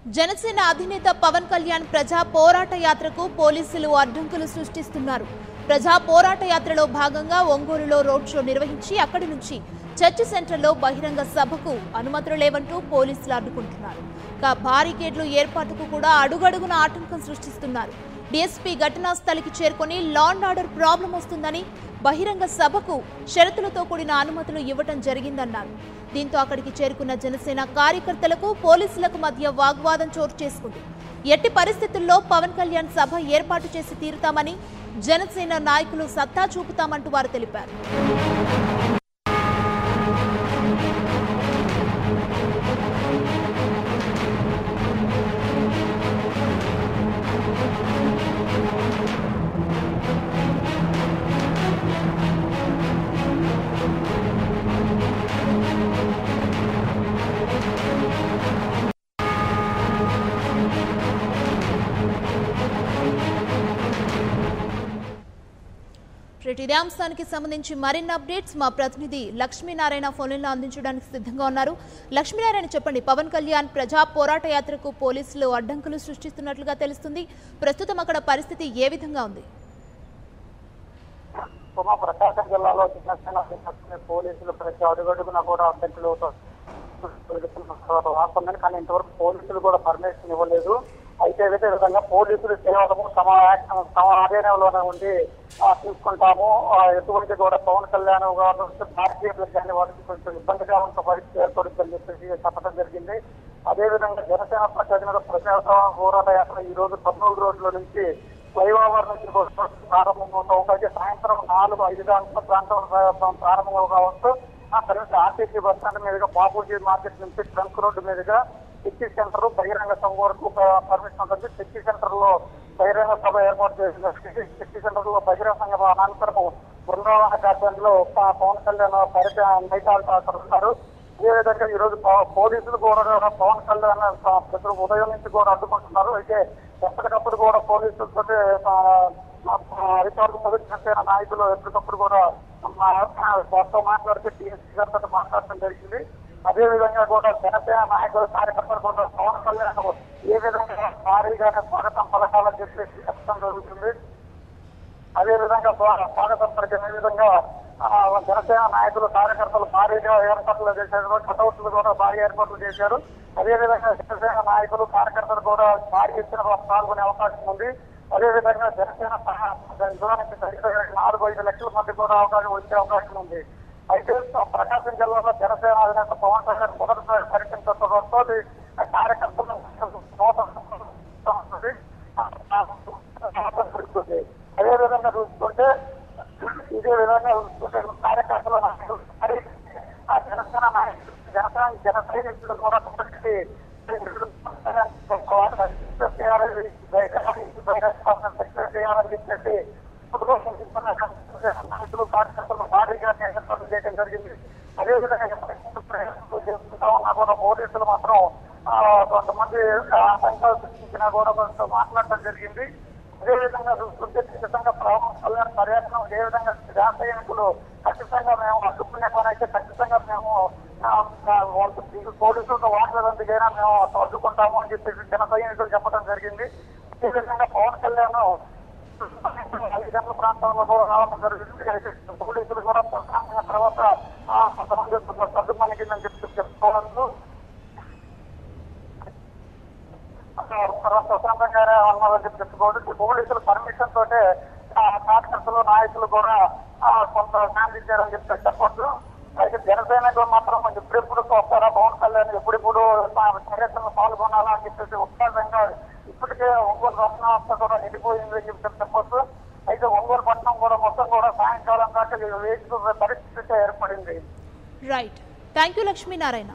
జనసేన అధినేత పవన్ కళ్యాణ్ ప్రజా పోరాట యాత్రకు పోలీసులు అడ్డంకులు సృష్టిస్తున్నారు. ప్రజా పోరాట యాత్రలో భాగంగా ఒంగోలులో రోడ్ షో నిర్వహించి అక్కడి నుంచి చర్చ్ సెంటర్లో బహిరంగ సభకు అనుమతులు లేవంటూ పోలీసులు అడ్డుకుంటున్నారు. బారికేడ్లు ఏర్పాటుకు కూడా అడుగడుగున ఆటంకం సృష్టిస్తున్నారు. డీఎస్పీ ఘటనా స్థలికి చేరుకొని లా అండ్ ఆర్డర్ ప్రాబ్లం వస్తుందని బహిరంగ సభకు షరతులతో కూడిన అనుమతులు ఇవ్వటం జరిగిందన్నారు. దీంతో అక్కడికి చేరుకున్న జనసేన కార్యకర్తలకు పోలీసులకు మధ్య వాగ్వాదం చోటు చేసుకుంది. ఎట్టి పరిస్థితుల్లో పవన్ కళ్యాణ్ సభ ఏర్పాటు చేసి తీరుతామని జనసేన నాయకులు సత్తా చూపుతామంటూ వారు తెలిపారు. ఇదే అంశానికి సంబంధించి మరిన్ని అప్డేట్స్ మా ప్రతినిధి లక్ష్మీనారాయణ ఫోన్లో అందించడానికి సిద్ధంగా ఉన్నారు. లక్ష్మీనారాయణ, చెప్పండి. పవన్ కళ్యాణ్ ప్రజా పోరాట యాత్రకు పోలీసులు అడ్డంకులు సృష్టిస్తున్నట్లుగా తెలుస్తుంది. ప్రస్తుతం అక్కడ పరిస్థితి ఏ విధంగా ఉంది? ప్రకాశం జిల్లాలో జనసేన పోలీసులు ప్రతి అడుగడుగున కూడా అడ్డంకులు రాస్తుందని, కానీ ఇంతవరకు పోలీసులు కూడా పర్మిషన్ ఇవ్వలేదు. అయితే ఏదైతే విధంగా పోలీసులు కేవలము తమ ఆధీనంలోనే ఉండి తీసుకుంటాము, ఎటువంటి కూడా పవన్ కళ్యాణ్ భారతీయులకు కానీ వాటికి కొంచెం ఇబ్బందిగా ఉన్న పరిస్థితి ఏర్పడుతుందని చెప్పేసి చెప్పడం జరిగింది. అదేవిధంగా జనసేన ప్రతినిధుల ప్రజా పోరాట యాత్ర ఈ రోజు కర్నూలు రోడ్ల నుంచి ఫ్లైఓవర్ నుంచి ప్రారంభమవుతాం. అయితే సాయంత్రం 4-5 గంటల ప్రాంతం ప్రారంభం కావచ్చు. ఆ తర్వాత ఆర్టీసీ బస్ స్టాండ్ మీదుగా బాపూజీ మార్కెట్ నుంచి ట్రంక్ రోడ్డు మీదుగా చర్చి సెంటర్ బహిరంగ సభ వరకు పర్మిషన్ ఉంటుంది. చర్చి సెంటర్ లో బహిరంగ సభ ఏర్పాటు చేసిన చర్చి సెంటర్ లో బహిరంగ సభ అనంతరం బృందావన కార్యక్రమంలో పవన్ కళ్యాణ్ నైతాలు. అదేవిధంగా ఈ రోజు పోలీసులు కూడా పవన్ కళ్యాణ్ ప్రతి ఉదయం నుంచి కూడా అడ్డుకుంటున్నారు. అయితే ఎప్పటికప్పుడు కూడా పోలీసులతో అధికారులు జనసేన నాయకులు ఎప్పటికప్పుడు కూడా వారితో మాట్లాడితే టీఎస్పీ గారితో మాట్లాడటం జరిగింది. అదేవిధంగా కూడా జనసేన నాయకులు కార్యకర్తలు కూడా పవన్ కళ్యాణ్ ఏ విధంగా భారీగా స్వాగతం పలకాలని చెప్పేసి చెప్పడం జరుగుతుంది. అదేవిధంగా స్వాగతం పలికిన విధంగా జనసేన నాయకులు కార్యకర్తలు భారీగా ఏర్పాట్లు చేశారు. కటౌట్లు కూడా భారీ ఏర్పాట్లు చేశారు. అదేవిధంగా జనసేన నాయకులు కార్యకర్తలు కూడా భారీ ఎత్తున పాల్గొనే అవకాశం ఉంది. అదేవిధంగా జనసేన 4-5 లక్షల మంది కూడా వచ్చే అవకాశం ఉంది. అయితే ప్రకాశం జిల్లాలో జనసేన అధినేత పవన్ కళ్యాణ్ మొదటిసారి పర్యటించడంతో కార్యకర్తలు అదేవిధంగా చూసుకుంటే ఇదే విధంగా చూసుకుంటే కార్యకర్తల జనసేన నాయకులు జన సైనికులు కూడా చేయాలని చెప్పేసి నాయకులు కార్యకర్తలు భారీగా ఏర్పాటు చేయడం జరిగింది. అదేవిధంగా కూడా పోలీసులు మాత్రం కొంతమంది ఆటంకాలు సృష్టించినా కూడా కొంచెం మాట్లాడటం జరిగింది. అదేవిధంగా చూసుకుంటే ఖచ్చితంగా పవన్ కళ్యాణ్ పర్యటన ఏ విధంగా జన సైనికులు ఖచ్చితంగా మేము అడ్డుకునే పని అయితే ఖచ్చితంగా మేము పోలీసులతో వాడలేదందుకైనా మేము అడ్డుకుంటాము అని చెప్పేసి జన సైనికులు చెప్పడం జరిగింది. అదేవిధంగా పవన్ కళ్యాణ్ 5 గంటల ప్రాంతంలో కూడా రావడం జరిగింది. పోలీసులు కూడా తర్వాత కొంతమంది సర్దు మనకిందని చెప్పి చెప్పుకోవచ్చు. ప్రశాంతంగానే ఉన్నారని చెప్పి చెప్పుకోవచ్చు. పోలీసుల పర్మిషన్ తోటే కార్యకర్తలు నాయకులు కూడా కొంత శాంతించారని చెప్పి చెప్పొచ్చు. అయితే జనసేనకు మాత్రం ఎప్పుడెప్పుడు వస్తారా పవన్ కళ్యాణ్ ఎప్పుడెప్పుడు పర్యటనలో పాల్గొనాలా అని చెప్పేసి ఉత్సాహంగా ఇప్పటికే ఒంగోలు రత్నావస్థ కూడా నిండిపోయింది అని చెప్పి చెప్పొచ్చు. అయితే ఒంగోలు పట్టణం కూడా మొత్తం కూడా సాయంకాలం దాకా వేచి పరిస్థితి ఏర్పడింది. Right, thank you Lakshminarayana.